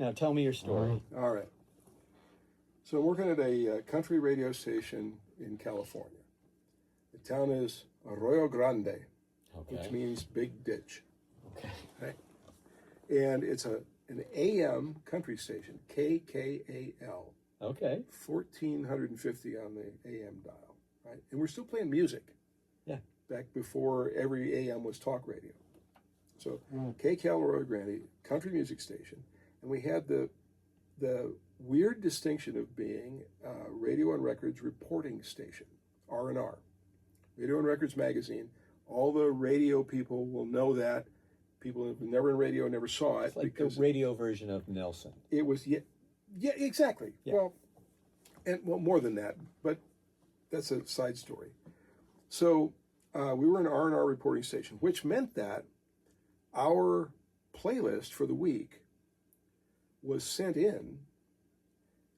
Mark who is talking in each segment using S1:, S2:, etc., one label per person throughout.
S1: Now tell me your story.
S2: All right. So I'm working at a country radio station in California. The town is Arroyo Grande, which means big ditch.
S1: Okay.
S2: Right? And it's an AM country station, KKAL.
S1: Okay.
S2: 1450 on the AM dial, right? And we're still playing music.
S1: Yeah.
S2: Back before every AM was talk radio. So KKAL Arroyo Grande, country music station. And we had the weird distinction of being a radio and records reporting station, R&R. Radio and Records magazine. All the radio people will know that. People who've never in radio never saw it.
S1: It's like
S2: because
S1: the radio version of Nelson.
S2: it was, yeah, exactly.
S1: Yeah.
S2: Well, more than that, but that's a side story. So we were an R&R reporting station, which meant that our playlist for the week was sent in,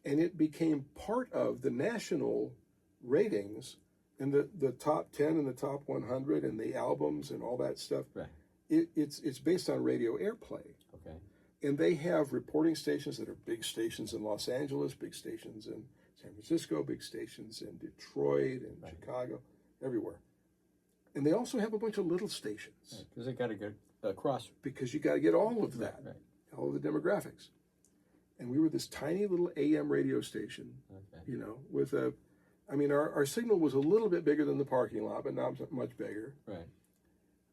S2: and it became part of the national ratings and the top 10 and the top 100 and the albums and all that stuff.
S1: Right.
S2: It's based on radio airplay.
S1: Okay.
S2: And they have reporting stations that are big stations in Los Angeles, big stations in San Francisco, big stations in Detroit and Chicago, everywhere. And they also have a bunch of little stations.
S1: Because they got to get across.
S2: Because you got to get all of that, all of the demographics. And we were this tiny little AM radio station, you know, with our signal was a little bit bigger than the parking lot, but not much bigger.
S1: Right.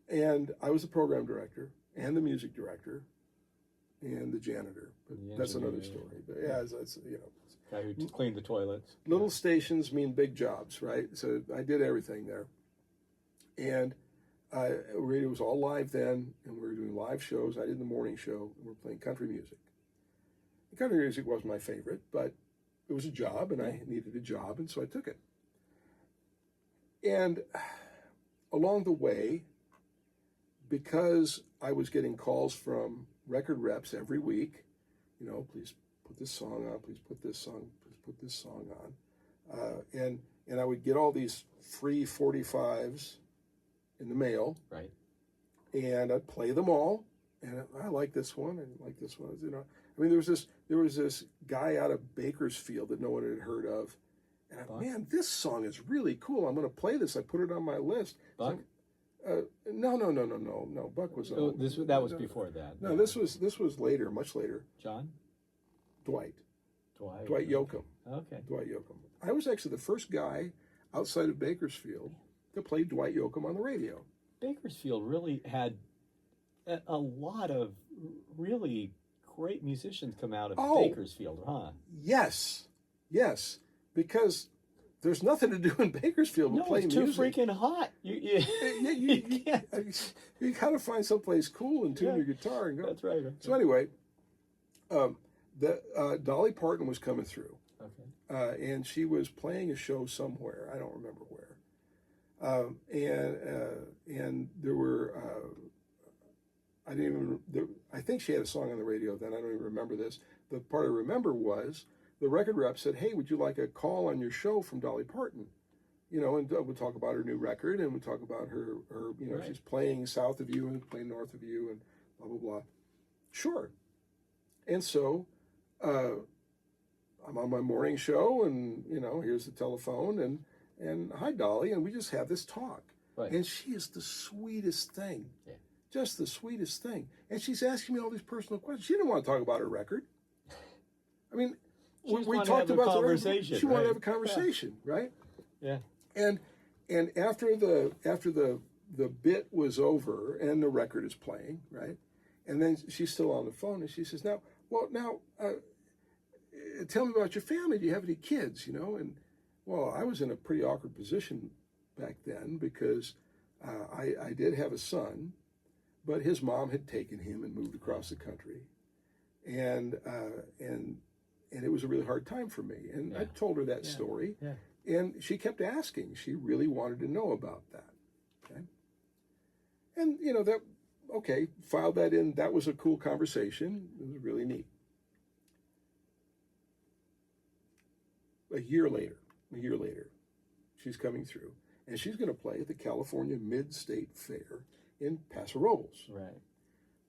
S2: And I was the program director and the music director and the janitor. But that's another story. But yeah, that's, you know.
S1: Guy who cleaned the toilets.
S2: Little stations mean big jobs, right? So I did everything there. And radio was all live then, and we were doing live shows. I did the morning show, and we were playing country music. And country music wasn't my favorite, but it was a job, and I needed a job, and so I took it. And along the way, because I was getting calls from record reps every week, you know, please put this song on, please put this song, please put this song on. And I would get all these free 45s in the mail.
S1: Right.
S2: And I'd play them all. And I like this one, and like this one. You know, I mean, there was this guy out of Bakersfield that no one had heard of. And man, this song is really cool. I'm going to play this. I put it on my list.
S1: Buck?
S2: No. Buck was on.
S1: That was before that.
S2: No, this was later, much later.
S1: John?
S2: Dwight
S1: Dwight
S2: Yoakam.
S1: Okay.
S2: Dwight Yoakam. I was actually the first guy outside of Bakersfield to play Dwight Yoakam on the radio.
S1: Bakersfield really had a lot of really great musicians come out of Bakersfield, huh?
S2: Yes, because there's nothing to do in Bakersfield but play music.
S1: No, it's too freaking hot.
S2: You got to find someplace cool and tune your guitar and go.
S1: That's right.
S2: So anyway, Dolly Parton was coming through.
S1: Okay.
S2: And she was playing a show somewhere. I don't remember where. And there were, I think she had a song on the radio then. I don't even remember this. The part I remember was the record rep said, "Hey, would you like a call on your show from Dolly Parton?" You know, and we'll talk about her new record, and we'll talk about her you know, she's playing south of you and playing north of you and blah, blah, blah. Sure. And so I'm on my morning show, and, you know, here's the telephone, and hi, Dolly, and we just have this talk.
S1: Right.
S2: And she is the sweetest thing.
S1: Yeah.
S2: Just the sweetest thing. And she's asking me all these personal questions. She didn't want to talk about her record. I mean, we talked about the conversation. She wanted to have a conversation, right?
S1: Yeah.
S2: And after the bit was over and the record is playing, right? And then she's still on the phone, and she says, now, tell me about your family. Do you have any kids, you know? And, well, I was in a pretty awkward position back then because I did have a son, but his mom had taken him and moved across the country. And it was a really hard time for me. And I told her that story. Yeah. And she kept asking. She really wanted to know about that. Okay. And, you know, filed that in. That was a cool conversation. It was really neat. A year later, she's coming through. And she's going to play at the California Mid-State Fair in Paso Robles.
S1: Right.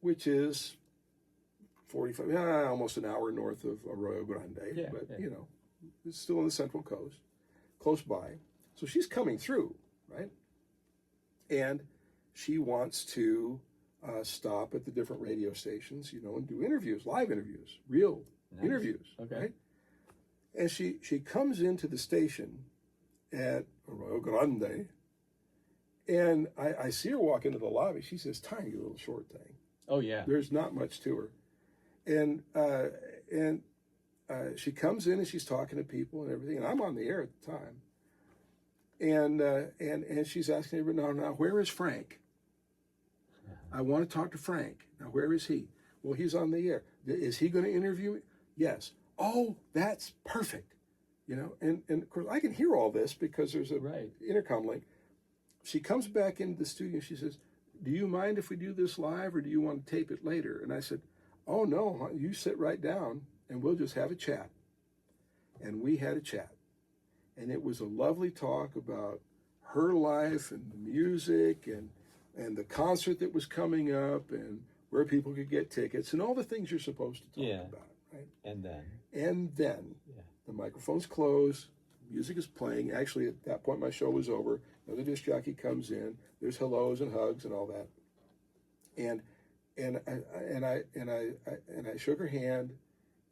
S2: Which is 45, almost an hour north of Arroyo Grande,
S1: Yeah,
S2: but
S1: yeah.
S2: you know, it's still on the Central Coast, close by. So she's coming through, right? And she wants to stop at the different radio stations, you know, and do interviews, live interviews, real
S1: Nice.
S2: interviews,
S1: Okay.
S2: right? And she comes into the station at Arroyo Grande, and I see her walk into the lobby. She's this tiny little short thing.
S1: Oh yeah.
S2: There's not much to her. And she comes in and she's talking to people and everything, and I'm on the air at the time. And she's asking everybody, now where is Frank? I want to talk to Frank. Now where is he? Well, he's on the air. Is he going to interview me? Yes. Oh, that's perfect. You know, and of course I can hear all this because there's a intercom link. She comes back into the studio and she says, do you mind if we do this live or do you want to tape it later? And I said, oh no, you sit right down and we'll just have a chat. And we had a chat. And it was a lovely talk about her life and the music and the concert that was coming up and where people could get tickets and all the things you're supposed to talk about, right?
S1: And
S2: then the microphones close, music is playing. Actually, at that point, my show was over. Another disc jockey comes in. There's hellos and hugs and all that. And I shook her hand,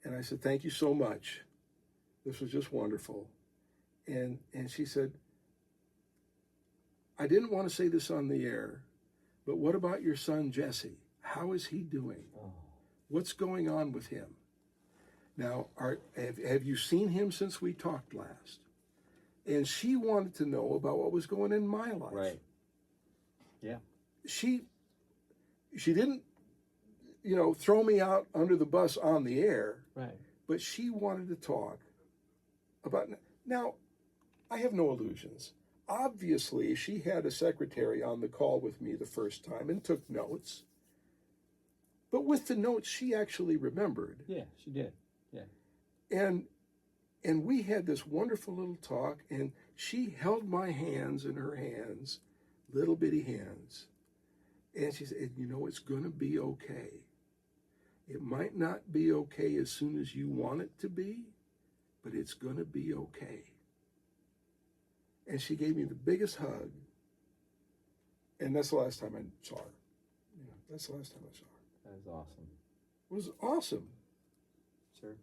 S2: and I said, "Thank you so much. This was just wonderful." And she said, "I didn't want to say this on the air, but what about your son Jesse? How is he doing? What's going on with him? Now, have you seen him since we talked last?" And she wanted to know about what was going on in my life.
S1: Right. Yeah.
S2: She didn't, you know, throw me out under the bus on the air.
S1: Right.
S2: But she wanted to talk about. Now, I have no illusions. Obviously, she had a secretary on the call with me the first time and took notes. But with the notes, she actually remembered.
S1: Yeah, she did. Yeah.
S2: And we had this wonderful little talk, and she held my hands in her hands, little bitty hands. And she said, you know, it's going to be okay. It might not be okay as soon as you want it to be, but it's going to be okay. And she gave me the biggest hug. And that's the last time I saw her. Yeah, that's the last time I saw her.
S1: That is awesome.
S2: It was awesome.
S1: Sure.